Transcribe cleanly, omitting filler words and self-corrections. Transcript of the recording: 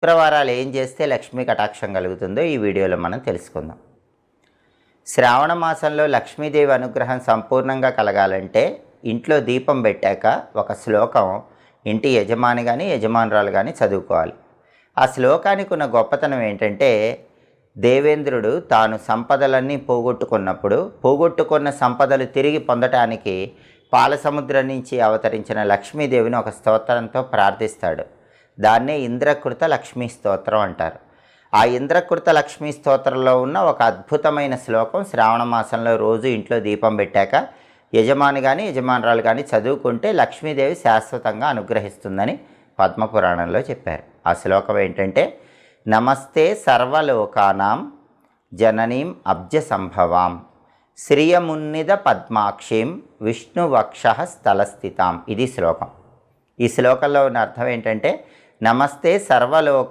శుక్రవారాలు ఏం చేస్తే లక్ష్మీ కటాక్షం కలుగుతుందో ఈ వీడియోలో మనం తెలుసుకుందాం. శ్రావణ మాసంలో లక్ష్మీదేవి అనుగ్రహం సంపూర్ణంగా కలగాలంటే ఇంట్లో దీపం పెట్టాక ఒక శ్లోకం ఇంటి యజమాని కానీ యజమానురాలు కానీ చదువుకోవాలి. ఆ శ్లోకానికి ఉన్న గొప్పతనం ఏంటంటే, దేవేంద్రుడు తాను సంపదలన్నీ పోగొట్టుకున్న సంపదలు తిరిగి పొందటానికి పాలసముద్రం నుంచి అవతరించిన లక్ష్మీదేవిని ఒక స్తోత్రంతో ప్రార్థిస్తాడు. దాన్నే ఇంద్రకృత లక్ష్మీ స్తోత్రం అంటారు. ఆ ఇంద్రకృత లక్ష్మీ స్తోత్రంలో ఉన్న ఒక అద్భుతమైన శ్లోకం శ్రావణ మాసంలో రోజు ఇంట్లో దీపం పెట్టాక యజమాని కానీ యజమానురాలు కానీ చదువుకుంటే లక్ష్మీదేవి శాశ్వతంగా అనుగ్రహిస్తుందని పద్మపురాణంలో చెప్పారు. ఆ శ్లోకం ఏంటంటే, నమస్తే సర్వలోకానాం జననీం అబ్జ సంభవాం శ్రియమున్నిద పద్మాక్షీం విష్ణువక్ష స్థలస్థితాం. ఇది శ్లోకం. ఈ శ్లోకంలో ఉన్న అర్థం ఏంటంటే, నమస్తే సర్వలోక